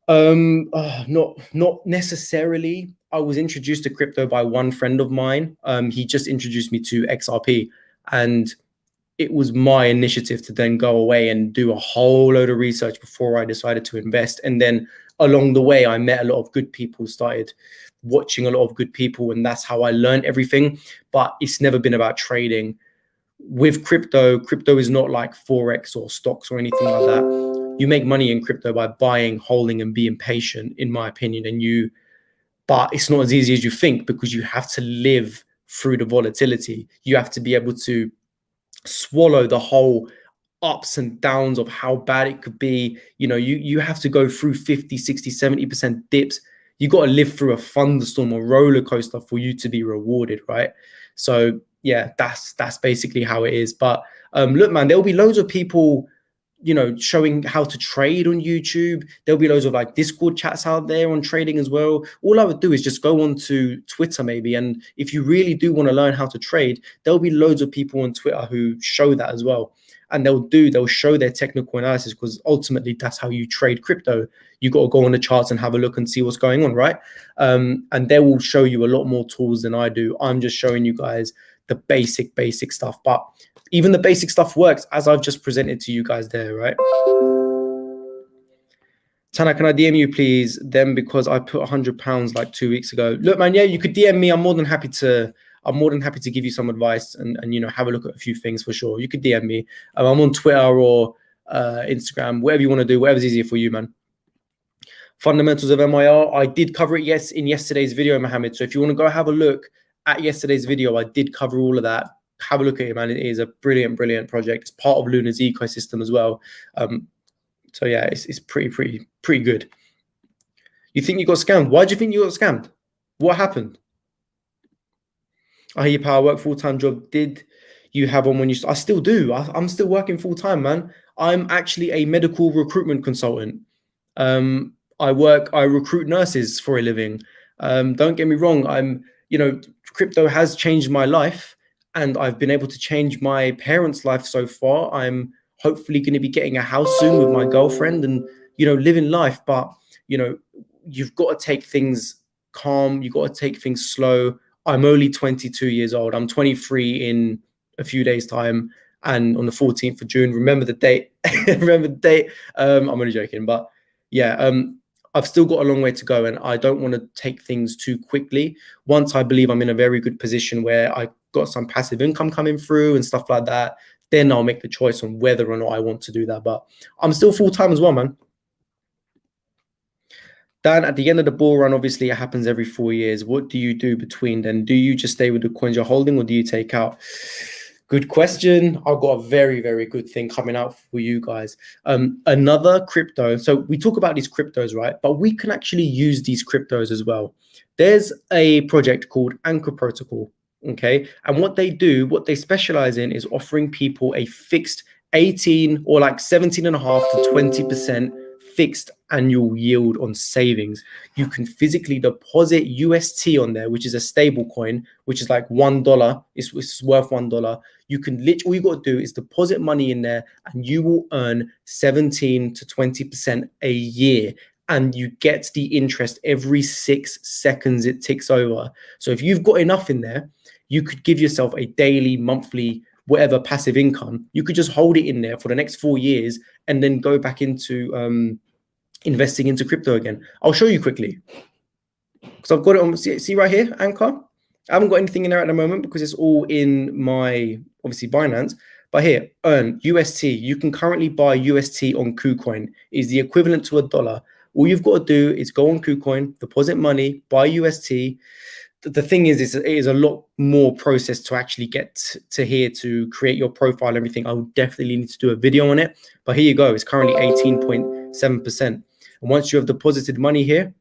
Not necessarily. I was introduced to crypto by one friend of mine. He just introduced me to XRP, and it was my initiative to then go away and do a whole load of research before I decided to invest. And then along the way, I met a lot of good people, started watching a lot of good people, and that's how I learned everything. But it's never been about trading. With crypto is not like Forex or stocks or anything like that. You make money in crypto by buying, holding, and being patient, in my opinion. But it's not as easy as you think, because you have to live through the volatility. You have to be able to swallow the whole ups and downs of how bad it could be. You know, you have to go through 50, 60, 70% dips. You got to live through a thunderstorm or roller coaster for you to be rewarded, right? So yeah, that's basically how it is. But look, man, there'll be loads of people, you know, showing how to trade on YouTube. There'll be loads of like Discord chats out there on trading as well. All I would do is just go on to Twitter maybe. And if you really do want to learn how to trade, there'll be loads of people on Twitter who show that as well. And they'll show their technical analysis, because ultimately that's how you trade crypto. You got to go on the charts and have a look and see what's going on, right? And they will show you a lot more tools than I do. I'm just showing you guys the basic stuff. But even the basic stuff works, as I've just presented to you guys there, right? Tana, can I DM you, please? Then, because I put £100 like 2 weeks ago. Look, man, yeah, you could DM me. I'm more than happy to give you some advice and you know, have a look at a few things for sure. You could DM me. I'm on Twitter or Instagram, whatever you want to do, whatever's easier for you, man. Fundamentals of MIR, I did cover it, yes, in yesterday's video, Mohammed. So if you want to go have a look at yesterday's video, I did cover all of that. Have a look at it, man. It is a brilliant project. It's part of Luna's ecosystem as well. So yeah, it's pretty good. You think you got scammed? Why do you think you got scammed? What happened? I hear your power work full-time job. Did you have one when you? I still do. I'm still working full-time, man. I'm actually a medical recruitment consultant. I recruit nurses for a living. Don't get me wrong. Crypto has changed my life, and I've been able to change my parents' life so far. I'm hopefully going to be getting a house soon with my girlfriend, and living life. But you know, you've got to take things calm. You've got to take things slow. I'm only 22 years old. I'm 23 in a few days' time, and on the 14th of June. Remember the date. Remember the date. I'm only joking, but yeah, I've still got a long way to go, and I don't want to take things too quickly. Once I believe I'm in a very good position where I got some passive income coming through and stuff like that, then I'll make the choice on whether or not I want to do that. But I'm still full-time as well, man. Dan, at the end of the bull run, obviously it happens every 4 years. What do you do between then? Do you just stay with the coins you're holding, or do you take out? Good question. I've got a very, very good thing coming out for you guys. Another crypto. So we talk about these cryptos, right? But we can actually use these cryptos as well. There's a project called Anchor Protocol. Okay. And what they specialize in is offering people a fixed 18 or like 17.5 to 20% fixed annual yield on savings. You can physically deposit UST on there, which is a stable coin, which is like $1. It's worth $1. You can all you got to do is deposit money in there, and you will earn 17 to 20% a year. And you get the interest every 6 seconds it ticks over. So if you've got enough in there, you could give yourself a daily, monthly, whatever passive income. You could just hold it in there for the next 4 years and then go back into investing into crypto again. I'll show you quickly, because I've got it on. See right here, Anchor. I haven't got anything in there at the moment because it's all in my obviously Binance. But here, earn UST. You can currently buy UST on KuCoin. Is the equivalent to $1. All you've got to do is go on KuCoin, deposit money, buy UST. The thing is, it is a lot more process to actually get to here to create your profile and everything. I will definitely need to do a video on it. But here you go. It's currently 18.7%. And once you have deposited money here,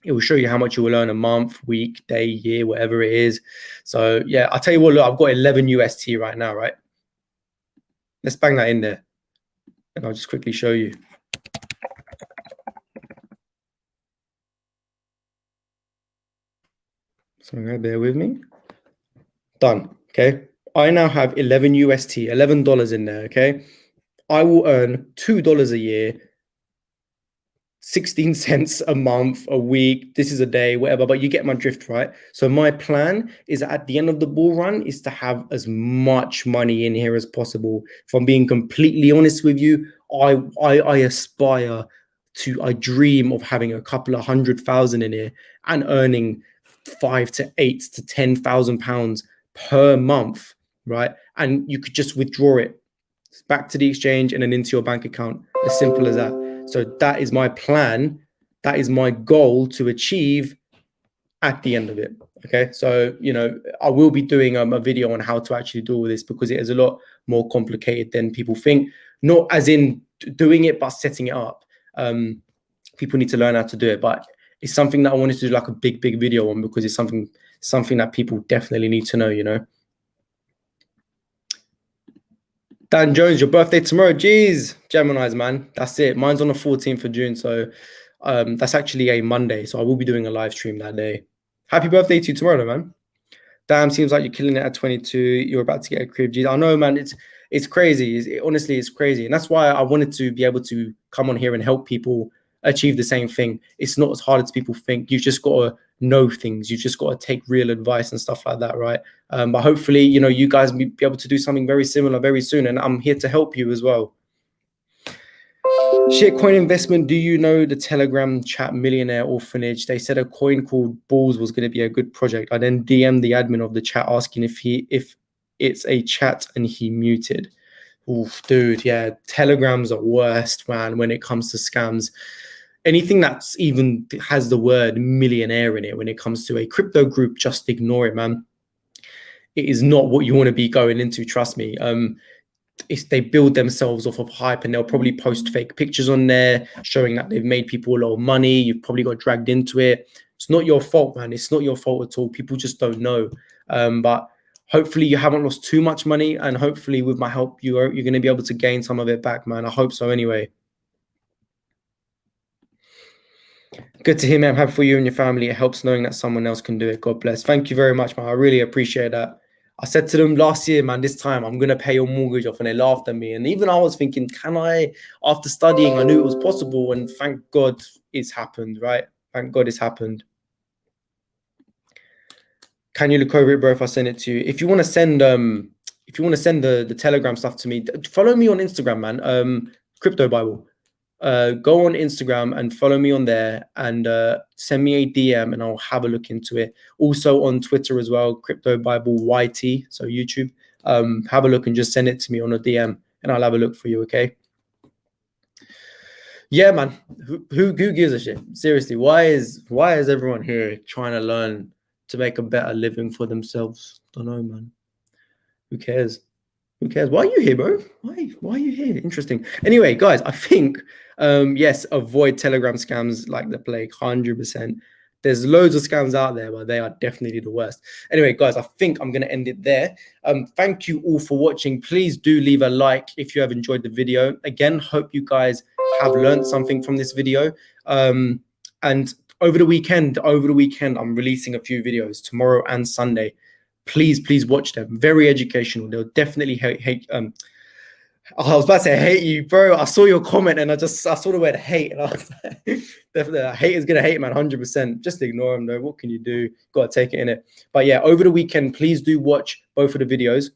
it will show you how much you will earn a month, week, day, year, whatever it is. So yeah, I'll tell you what, look, I've got 11 UST right now, right? Let's bang that in there. And I'll just quickly show you. So bear with me. Done. Okay. I now have 11 UST, $11 in there. Okay. I will earn $2 a year, 16 cents a month, a week. This is a day, whatever, but you get my drift, right? So my plan is at the end of the bull run is to have as much money in here as possible. If I'm being completely honest with you, I aspire to, I dream of having a couple of 100,000 in here and earning 5 to 8 to 10,000 pounds per month, right? And you could just withdraw it back to the exchange and then into your bank account. As simple as that. So that is my plan. That is my goal to achieve at the end of it. Okay. So, I will be doing a video on how to actually do all this, because it is a lot more complicated than people think. Not as in doing it, but setting it up. People need to learn how to do it. But it's something that I wanted to do like a big video on, because it's something that people definitely need to know, Dan Jones, your birthday tomorrow. Jeez, Gemini's, man. That's it. Mine's on the 14th of June. So that's actually a Monday. So I will be doing a live stream that day. Happy birthday to you tomorrow, man. Damn, seems like you're killing it at 22. You're about to get a crib. Jeez, I know, man. It's crazy. Honestly, it's crazy. And that's why I wanted to be able to come on here and help people achieve the same thing. It's not as hard as people think. You've just got to know things. You've just got to take real advice and stuff like that, right? But hopefully, you guys will be able to do something very similar very soon, and I'm here to help you as well. Shitcoin investment. Do you know the Telegram chat millionaire orphanage? They said a coin called Balls was going to be a good project. I then DM'd the admin of the chat asking if it's a chat, and he muted. Oof, dude, yeah, Telegrams are worst, man, when it comes to scams. Anything that's even has the word millionaire in it, when it comes to a crypto group, just ignore it, man. It is not what you want to be going into, trust me. they build themselves off of hype, and they'll probably post fake pictures on there showing that they've made people a lot of money. You've probably got dragged into it. It's not your fault, man. It's not your fault at all. People just don't know. But hopefully you haven't lost too much money, and hopefully with my help, you're going to be able to gain some of it back, man. I hope so anyway. Good to hear, man. I'm happy for you and your family. It helps knowing that someone else can do it. God bless. Thank you very much, man. I really appreciate that. I said to them last year, man, this time I'm going to pay your mortgage off. And they laughed at me. And even I was thinking, can I? After studying, I knew it was possible. And thank God it's happened, right? Thank God it's happened. Can you look over it, bro, if I send it to you? If you want to send the Telegram stuff to me, follow me on Instagram, man. Cryptobible. Go on Instagram and follow me on there, and send me a DM and I'll have a look into it. Also on Twitter as well, Cryptobible YT, so YouTube. Have a look and just send it to me on a DM and I'll have a look for you, okay? Yeah, man. Who gives a shit? Seriously, why is everyone here trying to learn to make a better living for themselves? Don't know, man. Who cares? Who cares? Why are you here, bro? Why are you here? Interesting. Anyway, guys, I think, yes, avoid Telegram scams like the plague, 100%. There's loads of scams out there, but they are definitely the worst. Anyway, guys, I think I'm going to end it there. Thank you all for watching. Please do leave a like if you have enjoyed the video. Again, hope you guys have learned something from this video. And over the weekend, I'm releasing a few videos tomorrow and Sunday. Please watch them. Very educational. They'll definitely hate. I was about to say hate you, bro. I saw your comment and I saw the word hate, and I was like, definitely, hate is gonna hate, man. 100%. Just ignore them, though. What can you do? Got to take it in it. But yeah, over the weekend, please do watch both of the videos.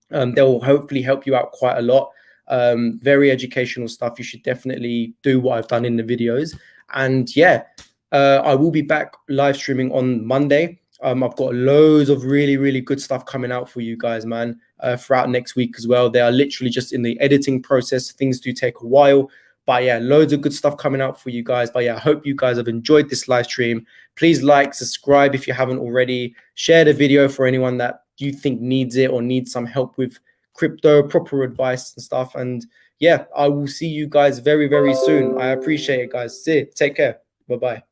They'll hopefully help you out quite a lot. Very educational stuff. You should definitely do what I've done in the videos. And yeah, I will be back live streaming on Monday. I've got loads of really good stuff coming out for you guys, man, throughout next week as well. They are literally just in the editing process. Things do take a while, but yeah, loads of good stuff coming out for you guys. But yeah, I hope you guys have enjoyed this live stream. Please like, subscribe if you haven't already. Share the video for anyone that you think needs it or needs some help with crypto, proper advice and stuff. And yeah, I will see you guys very soon. I appreciate it, guys. See you. Take care. Bye-bye.